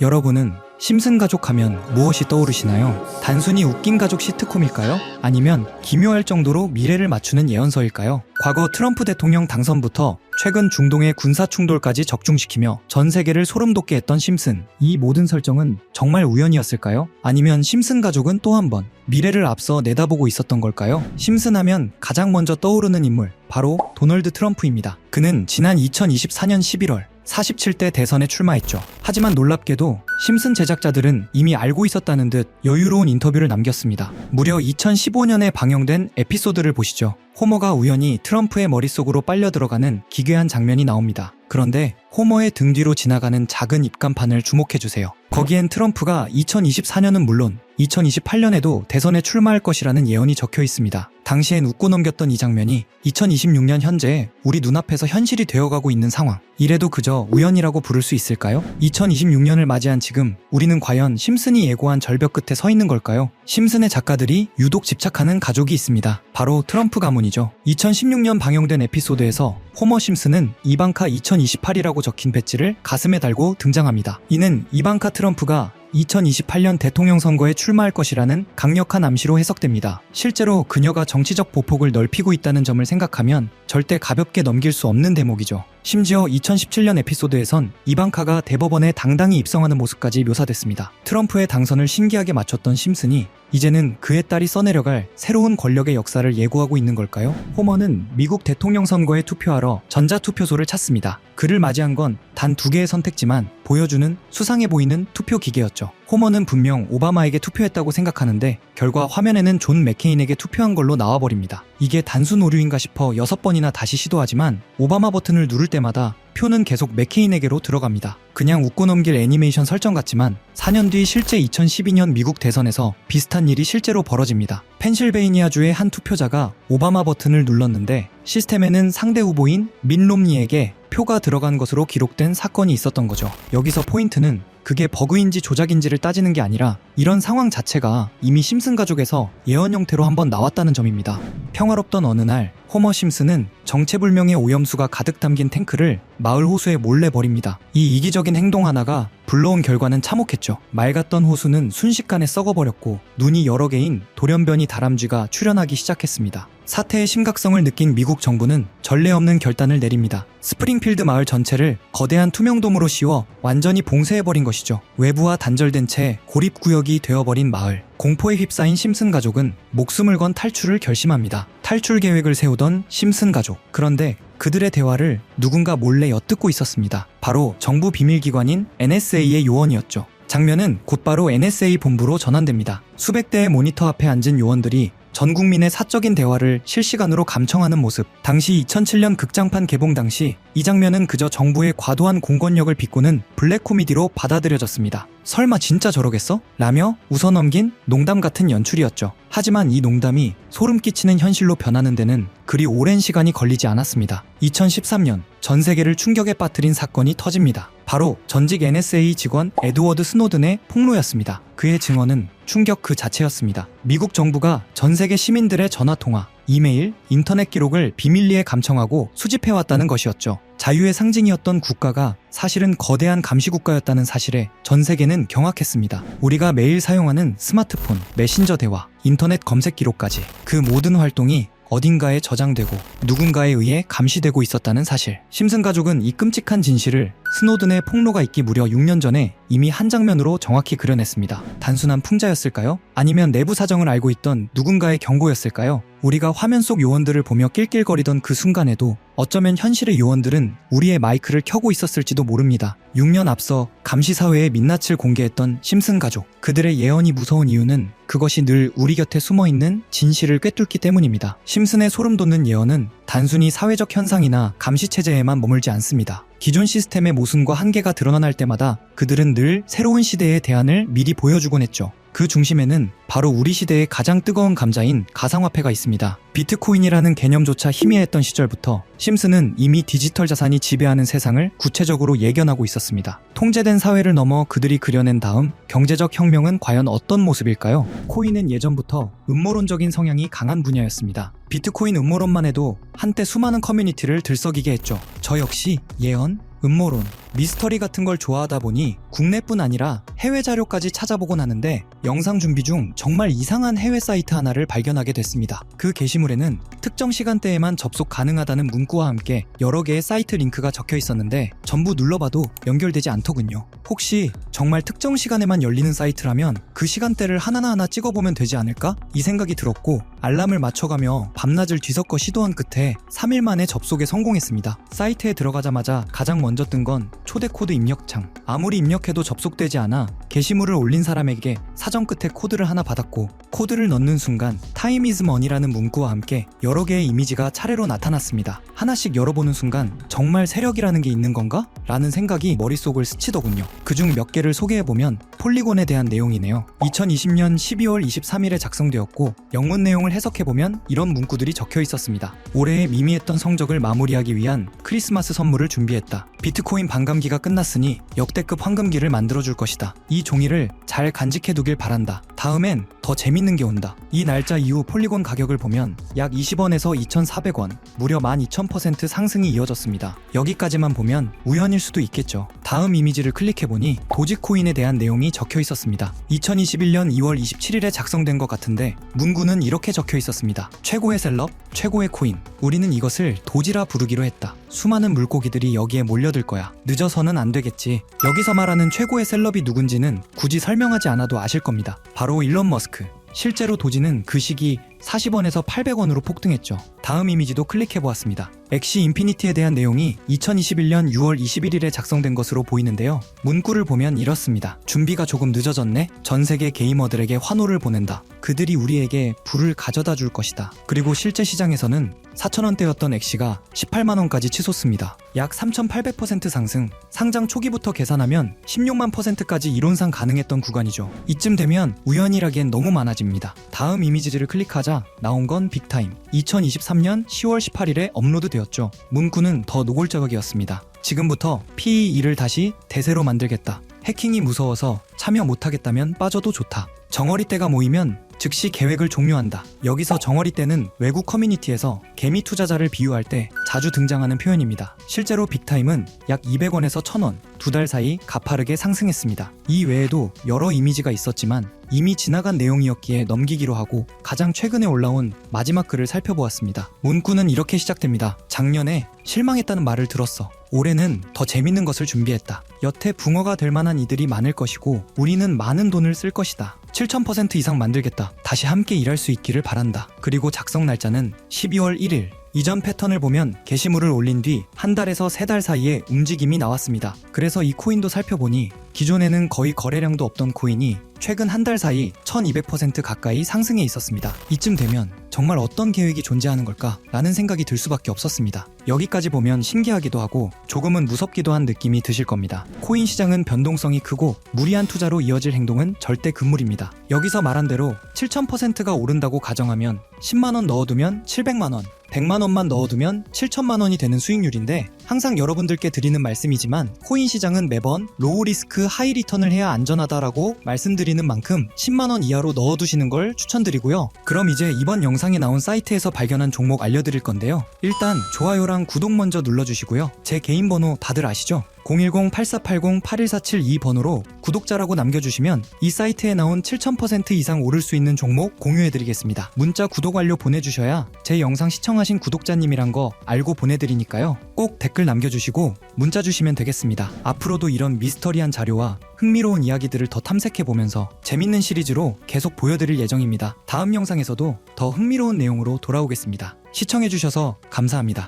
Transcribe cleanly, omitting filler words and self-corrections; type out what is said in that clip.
여러분은 심슨 가족 하면 무엇이 떠오르시나요? 단순히 웃긴 가족 시트콤일까요? 아니면 기묘할 정도로 미래를 맞추는 예언서일까요? 과거 트럼프 대통령 당선부터 최근 중동의 군사 충돌까지 적중시키며 전 세계를 소름 돋게 했던 심슨. 이 모든 설정은 정말 우연이었을까요? 아니면 심슨 가족은 또 한 번 미래를 앞서 내다보고 있었던 걸까요? 심슨 하면 가장 먼저 떠오르는 인물, 바로 도널드 트럼프입니다. 그는 지난 2024년 11월 47대 대선에 출마했죠. 하지만 놀랍게도 심슨 제작자들은 이미 알고 있었다는 듯 여유로운 인터뷰를 남겼습니다. 무려 2015년에 방영된 에피소드를 보시죠. 호머가 우연히 트럼프의 머릿속으로 빨려 들어가는 기괴한 장면이 나옵니다. 그런데 호머의 등 뒤로 지나가는 작은 입간판을 주목해주세요. 거기엔 트럼프가 2024년은 물론 2028년에도 대선에 출마할 것이라는 예언이 적혀 있습니다. 당시엔 웃고 넘겼던 이 장면이 2026년 현재 우리 눈앞에서 현실이 되어가고 있는 상황. 이래도 그저 우연이라고 부를 수 있을까요? 2026년을 맞이한 지금 우리는 과연 심슨이 예고한 절벽 끝에 서 있는 걸까요? 심슨의 작가들이 유독 집착하는 가족이 있습니다. 바로 트럼프 가문이죠. 2016년 방영된 에피소드에서 호머 심슨은 이방카 2028이라고 적힌 배지를 가슴에 달고 등장합니다. 이는 이방카 트럼프가 2028년 대통령 선거에 출마할 것이라는 강력한 암시로 해석됩니다. 실제로 그녀가 정치적 보폭을 넓히고 있다는 점을 생각하면 절대 가볍게 넘길 수 없는 대목이죠. 심지어 2017년 에피소드에선 이방카가 대법원에 당당히 입성하는 모습까지 묘사됐습니다. 트럼프의 당선을 신기하게 맞췄던 심슨이 이제는 그의 딸이 써내려갈 새로운 권력의 역사를 예고하고 있는 걸까요? 호머는 미국 대통령 선거에 투표하러 전자투표소를 찾습니다. 그를 맞이한 건 단 2개의 선택지만 보여주는 수상해 보이는 투표 기계였죠. 호머는 분명 오바마에게 투표했다고 생각하는데 결과 화면에는 존 맥케인에게 투표한 걸로 나와버립니다. 이게 단순 오류인가 싶어 6번이나 다시 시도하지만 오바마 버튼을 누를 때마다 표는 계속 맥케인에게로 들어갑니다. 그냥 웃고 넘길 애니메이션 설정 같지만 4년 뒤 실제 2012년 미국 대선에서 비슷한 일이 실제로 벌어집니다. 펜실베이니아주의 한 투표자가 오바마 버튼을 눌렀는데 시스템에는 상대 후보인 민 롬니에게 표가 들어간 것으로 기록된 사건이 있었던 거죠. 여기서 포인트는 그게 버그인지 조작인지를 따지는 게 아니라 이런 상황 자체가 이미 심슨 가족에서 예언 형태로 한번 나왔다는 점입니다. 평화롭던 어느 날 호머 심슨은 정체불명의 오염수가 가득 담긴 탱크를 마을 호수에 몰래 버립니다. 이 이기적인 행동 하나가 불러온 결과는 참혹했죠. 맑았던 호수는 순식간에 썩어버렸고 눈이 여러 개인 돌연변이 다람쥐가 출현하기 시작했습니다. 사태의 심각성을 느낀 미국 정부는 전례 없는 결단을 내립니다. 스프링필드 마을 전체를 거대한 투명돔으로 씌워 완전히 봉쇄해버린 것이죠. 외부와 단절된 채 고립구역이 되어버린 마을. 공포에 휩싸인 심슨 가족은 목숨을 건 탈출을 결심합니다. 탈출 계획을 세우던 심슨 가족. 그런데 그들의 대화를 누군가 몰래 엿듣고 있었습니다. 바로 정부 비밀기관인 NSA의 요원이었죠. 장면은 곧바로 NSA 본부로 전환됩니다. 수백 대의 모니터 앞에 앉은 요원들이 전 국민의 사적인 대화를 실시간으로 감청하는 모습. 당시 2007년 극장판 개봉 당시 이 장면은 그저 정부의 과도한 공권력을 비꼬는 블랙 코미디로 받아들여졌습니다. 설마 진짜 저러겠어? 라며 웃어넘긴 농담 같은 연출이었죠. 하지만 이 농담이 소름 끼치는 현실로 변하는 데는 그리 오랜 시간이 걸리지 않았습니다. 2013년 전 세계를 충격에 빠뜨린 사건이 터집니다. 바로 전직 NSA 직원 에드워드 스노든의 폭로였습니다. 그의 증언은 충격 그 자체였습니다. 미국 정부가 전 세계 시민들의 전화통화, 이메일, 인터넷 기록을 비밀리에 감청하고 수집해왔다는 것이었죠. 자유의 상징이었던 국가가 사실은 거대한 감시국가였다는 사실에 전 세계는 경악했습니다. 우리가 매일 사용하는 스마트폰, 메신저 대화, 인터넷 검색 기록까지 그 모든 활동이 어딘가에 저장되고 누군가에 의해 감시되고 있었다는 사실. 심슨 가족은 이 끔찍한 진실을 스노든의 폭로가 있기 무려 6년 전에 이미 한 장면으로 정확히 그려냈습니다. 단순한 풍자였을까요? 아니면 내부 사정을 알고 있던 누군가의 경고였을까요? 우리가 화면 속 요원들을 보며 낄낄거리던 그 순간에도 어쩌면 현실의 요원들은 우리의 마이크를 켜고 있었을지도 모릅니다. 6년 앞서 감시사회의 민낯을 공개했던 심슨 가족. 그들의 예언이 무서운 이유는 그것이 늘 우리 곁에 숨어있는 진실을 꿰뚫기 때문입니다. 심슨의 소름 돋는 예언은 단순히 사회적 현상이나 감시체제에만 머물지 않습니다. 기존 시스템의 모순과 한계가 드러날 때마다 그들은 늘 새로운 시대의 대안을 미리 보여주곤 했죠. 그 중심에는 바로 우리 시대의 가장 뜨거운 감자인 가상화폐가 있습니다. 비트코인이라는 개념조차 희미했던 시절부터 심슨은 이미 디지털 자산이 지배하는 세상을 구체적으로 예견하고 있었습니다. 통제된 사회를 넘어 그들이 그려낸 다음 경제적 혁명은 과연 어떤 모습일까요? 코인은 예전부터 음모론적인 성향이 강한 분야였습니다. 비트코인 음모론만 해도 한때 수많은 커뮤니티를 들썩이게 했죠. 저 역시 예언, 음모론, 미스터리 같은 걸 좋아하다 보니 국내뿐 아니라 해외 자료까지 찾아보곤 하는데 영상 준비 중 정말 이상한 해외 사이트 하나를 발견하게 됐습니다. 그 게시물에는 특정 시간대에만 접속 가능하다는 문구와 함께 여러 개의 사이트 링크가 적혀 있었는데 전부 눌러봐도 연결되지 않더군요. 혹시 정말 특정 시간에만 열리는 사이트라면 그 시간대를 하나하나 찍어보면 되지 않을까? 이 생각이 들었고 알람을 맞춰가며 밤낮을 뒤섞어 시도한 끝에 3일 만에 접속에 성공했습니다. 사이트에 들어가자마자 가장 먼저 뜬 건 초대 코드 입력창. 아무리 입력해도 접속되지 않아 게시물을 올린 사람에게 사전 끝에 코드를 하나 받았고 코드를 넣는 순간 Time is money라는 문구와 함께 여러 개의 이미지가 차례로 나타났습니다. 하나씩 열어보는 순간 정말 세력이라는 게 있는 건가? 라는 생각이 머릿속을 스치더군요. 그중 몇 개를 소개해보면 폴리곤에 대한 내용이네요. 2020년 12월 23일에 작성되었고 영문 내용을 해석해보면 이런 문구들이 적혀 있었습니다. 올해의 미미했던 성적을 마무리하기 위한 크리스마스 선물을 준비했다. 비트코인 반감기가 끝났으니 역대급 황금기를 만들어줄 것이다. 이 종이를 잘 간직해두길 바란다. 다음엔 더 재밌는 게 온다. 이 날짜 이후 폴리곤 가격을 보면 약 20원에서 2,400원, 무려 12,000% 상승이 이어졌습니다. 여기까지만 보면 우연일 수도 있겠죠. 다음 이미지를 클릭해보니 도지코인에 대한 내용이 적혀 있었습니다. 2021년 2월 27일에 작성된 것 같은데 문구는 이렇게 적혀 있었습니다. 최고의 셀럽, 최고의 코인. 우리는 이것을 도지라 부르기로 했다. 수많은 물고기들이 여기에 몰려들 거야. 늦어서는 안 되겠지. 여기서 말하는 최고의 셀럽이 누군지는 굳이 설명하지 않아도 아실 겁니다. 바로 일론 머스크. 실제로 도지는 그 시기 40원에서 800원으로 폭등했죠. 다음 이미지도 클릭해보았습니다. 엑시 인피니티에 대한 내용이 2021년 6월 21일에 작성된 것으로 보이는데요. 문구를 보면 이렇습니다. 준비가 조금 늦어졌네. 전 세계 게이머들에게 환호를 보낸다. 그들이 우리에게 불을 가져다 줄 것이다. 그리고 실제 시장에서는 4,000원대였던 엑시가 18만원까지 치솟습니다. 약 3,800% 상승. 상장 초기부터 계산하면 16만 %까지 이론상 가능했던 구간이죠. 이쯤 되면 우연이라기엔 너무 많아집니다. 다음 이미지를 클릭하자 나온 건 빅타임. 2023년 10월 18일에 업로드되었죠. 문구는 더 노골적이었습니다. 지금부터 PE2를 다시 대세로 만들겠다. 해킹이 무서워서 참여 못하겠다면 빠져도 좋다. 정어리 떼가 모이면 즉시 계획을 종료한다. 여기서 정어리 떼는 외국 커뮤니티에서 개미 투자자를 비유할 때 자주 등장하는 표현입니다. 실제로 빅타임은 약 200원에서 1,000원, 2달 사이 가파르게 상승했습니다. 이 외에도 여러 이미지가 있었지만 이미 지나간 내용이었기에 넘기기로 하고 가장 최근에 올라온 마지막 글을 살펴보았습니다. 문구는 이렇게 시작됩니다. 작년에 실망했다는 말을 들었어. 올해는 더 재밌는 것을 준비했다. 여태 붕어가 될 만한 이들이 많을 것이고 우리는 많은 돈을 쓸 것이다. 7,000% 이상 만들겠다. 다시 함께 일할 수 있기를 바란다. 그리고 작성 날짜는 12월 1일. 이전 패턴을 보면 게시물을 올린 뒤 한 달에서 3달 사이에 움직임이 나왔습니다. 그래서 이 코인도 살펴보니 기존에는 거의 거래량도 없던 코인이 최근 한 달 사이 1200% 가까이 상승해 있었습니다. 이쯤 되면 정말 어떤 계획이 존재하는 걸까? 라는 생각이 들 수밖에 없었습니다. 여기까지 보면 신기하기도 하고 조금은 무섭기도 한 느낌이 드실 겁니다. 코인 시장은 변동성이 크고 무리한 투자로 이어질 행동은 절대 금물입니다. 여기서 말한 대로 7,000%가 오른다고 가정하면 10만원 넣어두면 700만원, 100만원만 넣어두면 7천만원이 되는 수익률인데 항상 여러분들께 드리는 말씀이지만 코인 시장은 매번 로우 리스크 하이 리턴을 해야 안전하다라고 말씀드리는 만큼 10만원 이하로 넣어두시는 걸 추천드리고요. 그럼 이제 이번 영상에 나온 사이트에서 발견한 종목 알려드릴 건데요. 일단 좋아요랑 구독 먼저 눌러주시고요. 제 개인 번호 다들 아시죠? 010-8480-81472 번호로 구독자라고 남겨주시면 이 사이트에 나온 7,000% 이상 오를 수 있는 종목 공유해드리겠습니다. 문자 구독 완료 보내주셔야 제 영상 시청하신 구독자님이란 거 알고 보내드리니까요. 꼭 댓글 남겨주시고 문자 주시면 되겠습니다. 앞으로도 이런 미스터리한 자료와 흥미로운 이야기들을 더 탐색해보면서 재밌는 시리즈로 계속 보여드릴 예정입니다. 다음 영상에서도 더 흥미로운 내용으로 돌아오겠습니다. 시청해주셔서 감사합니다.